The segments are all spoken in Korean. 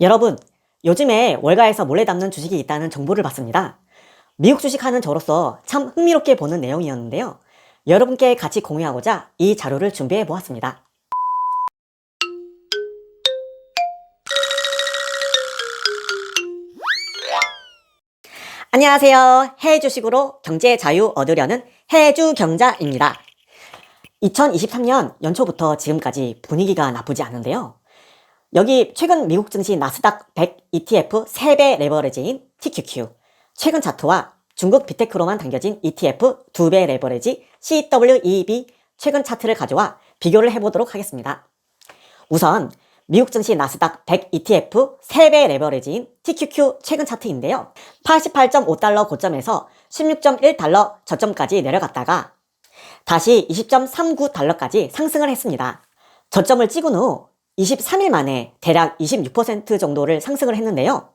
여러분, 요즘에 월가에서 몰래 담는 주식이 있다는 정보를 봤습니다. 미국 주식하는 저로서 참 흥미롭게 보는 내용이었는데요. 여러분께 같이 공유하고자 이 자료를 준비해 보았습니다. 안녕하세요. 해외 주식으로 경제 자유 얻으려는 해주 경자입니다. 2023년 연초부터 지금까지 분위기가 나쁘지 않은데요. 여기 최근 미국 증시 나스닥 100 ETF 3배 레버리지인 TQQ, 최근 차트와 중국 비테크로만 당겨진 ETF 2배 레버리지 CWEB 최근 차트를 가져와 비교를 해보도록 하겠습니다. 우선 미국 증시 나스닥 100 ETF 3배 레버리지인 TQQ 최근 차트인데요. 88.5달러 고점에서 16.1달러 저점까지 내려갔다가 다시 20.39달러까지 상승을 했습니다. 저점을 찍은 후 23일 만에 대략 26% 정도를 상승을 했는데요.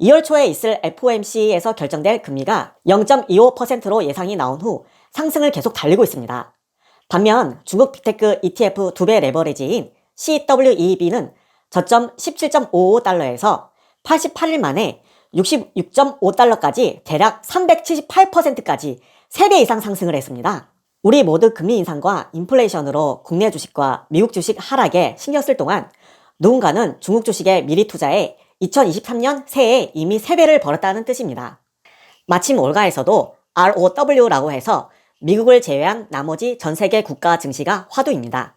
2월 초에 있을 FOMC에서 결정될 금리가 0.25%로 예상이 나온 후 상승을 계속 달리고 있습니다. 반면 중국 빅테크 ETF 2배 레버리지인 CWEB는 저점 17.55달러에서 88일 만에 66.5달러까지 대략 378%까지 3배 이상 상승을 했습니다. 우리 모두 금리 인상과 인플레이션으로 국내 주식과 미국 주식 하락에 신경 쓸 동안 누군가는 중국 주식에 미리 투자해 2023년 새해에 이미 3배를 벌었다는 뜻입니다. 마침 월가에서도 ROW라고 해서 미국을 제외한 나머지 전 세계 국가 증시가 화두입니다.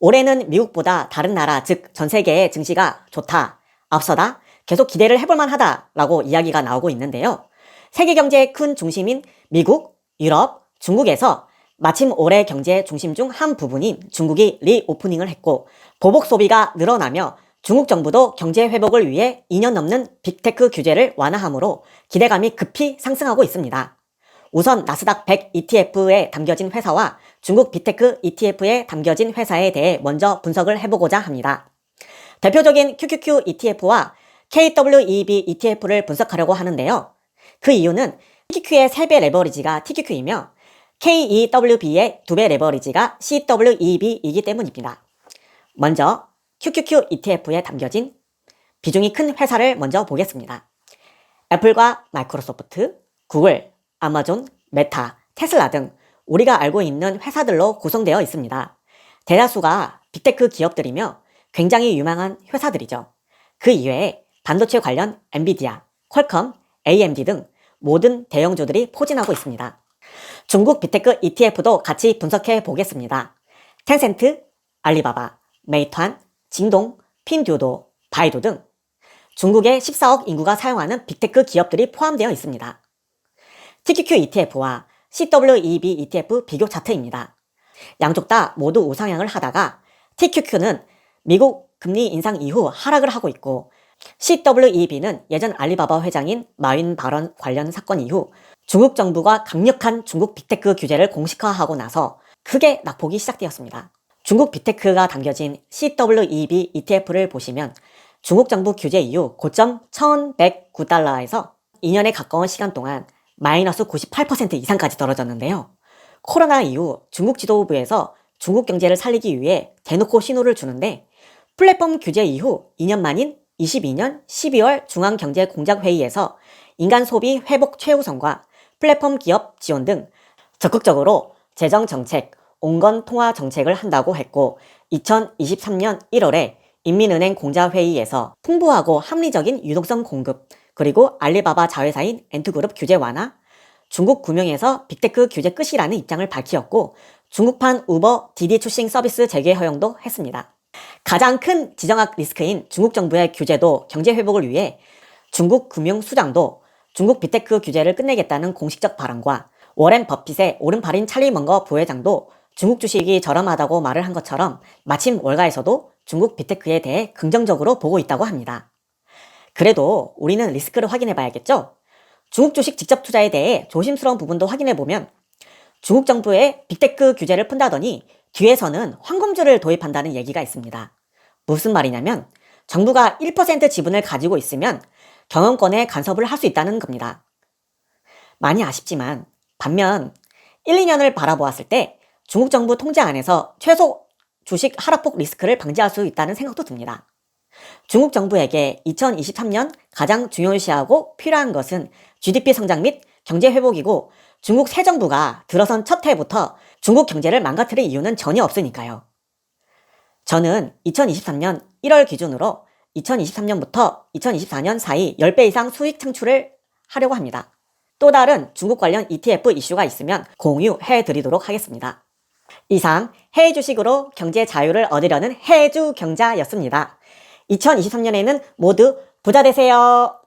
올해는 미국보다 다른 나라 즉 전 세계의 증시가 좋다, 앞서다, 계속 기대를 해볼만 하다 라고 이야기가 나오고 있는데요. 세계 경제의 큰 중심인 미국, 유럽, 중국에서 마침 올해 경제 중심 중 한 부분인 중국이 리오프닝을 했고 보복 소비가 늘어나며 중국 정부도 경제 회복을 위해 2년 넘는 빅테크 규제를 완화하므로 기대감이 급히 상승하고 있습니다. 우선 나스닥 100 ETF에 담겨진 회사와 중국 빅테크 ETF에 담겨진 회사에 대해 먼저 분석을 해보고자 합니다. 대표적인 QQQ ETF와 KWEB ETF를 분석하려고 하는데요. 그 이유는 TQQ의 3배 레버리지가 TQQ이며 KEWB의 2배 레버리지가 CWEB이기 때문입니다. 먼저 QQQ ETF에 담겨진 비중이 큰 회사를 먼저 보겠습니다. 애플과 마이크로소프트, 구글, 아마존, 메타, 테슬라 등 우리가 알고 있는 회사들로 구성되어 있습니다. 대다수가 빅테크 기업들이며 굉장히 유망한 회사들이죠. 그 이외에 반도체 관련 엔비디아, 퀄컴, AMD 등 모든 대형주들이 포진하고 있습니다. 중국 빅테크 ETF도 같이 분석해 보겠습니다. 텐센트, 알리바바, 메이투안, 징동, 핀듀도, 바이두 등 중국의 14억 인구가 사용하는 빅테크 기업들이 포함되어 있습니다. TQQ ETF와 CWEB ETF 비교 차트입니다. 양쪽 다 모두 우상향을 하다가 TQQ는 미국 금리 인상 이후 하락을 하고 있고 CWEB는 예전 알리바바 회장인 마윈 발언 관련 사건 이후 중국 정부가 강력한 중국 빅테크 규제를 공식화하고 나서 크게 낙폭이 시작되었습니다. 중국 빅테크가 담겨진 CWEB ETF를 보시면 중국 정부 규제 이후 고점 1109달러에서 2년에 가까운 시간 동안 마이너스 98% 이상까지 떨어졌는데요. 코로나 이후 중국 지도부에서 중국 경제를 살리기 위해 대놓고 신호를 주는데 플랫폼 규제 이후 2년 만인 22년 12월 중앙경제공작회의에서 인간 소비 회복 최우선과 플랫폼 기업 지원 등 적극적으로 재정정책, 온건 통화 정책을 한다고 했고 2023년 1월에 인민은행 공자회의에서 풍부하고 합리적인 유동성 공급 그리고 알리바바 자회사인 엔트그룹 규제 완화, 중국 구명에서 빅테크 규제 끝이라는 입장을 밝히었고 중국판 우버, 디디 출싱 서비스 재개 허용도 했습니다. 가장 큰 지정학 리스크인 중국 정부의 규제도 경제 회복을 위해 중국 금융수장도 중국 빅테크 규제를 끝내겠다는 공식적 발언과 워렌 버핏의 오른팔인 찰리 먼거 부회장도 중국 주식이 저렴하다고 말을 한 것처럼 마침 월가에서도 중국 빅테크에 대해 긍정적으로 보고 있다고 합니다. 그래도 우리는 리스크를 확인해 봐야겠죠? 중국 주식 직접 투자에 대해 조심스러운 부분도 확인해 보면 중국 정부의 빅테크 규제를 푼다더니 뒤에서는 황금줄을 도입한다는 얘기가 있습니다. 무슨 말이냐면 정부가 1% 지분을 가지고 있으면 경영권에 간섭을 할 수 있다는 겁니다. 많이 아쉽지만 반면 1, 2년을 바라보았을 때 중국 정부 통제 안에서 최소 주식 하락폭 리스크를 방지할 수 있다는 생각도 듭니다. 중국 정부에게 2023년 가장 중요시하고 필요한 것은 GDP 성장 및 경제 회복이고 중국 새 정부가 들어선 첫 해부터 중국 경제를 망가뜨릴 이유는 전혀 없으니까요. 저는 2023년 1월 기준으로 2023년부터 2024년 사이 10배 이상 수익 창출을 하려고 합니다. 또 다른 중국 관련 ETF 이슈가 있으면 공유해 드리도록 하겠습니다. 이상 해외 주식으로 경제 자유를 얻으려는 해주 경자였습니다. 2023년에는 모두 부자 되세요.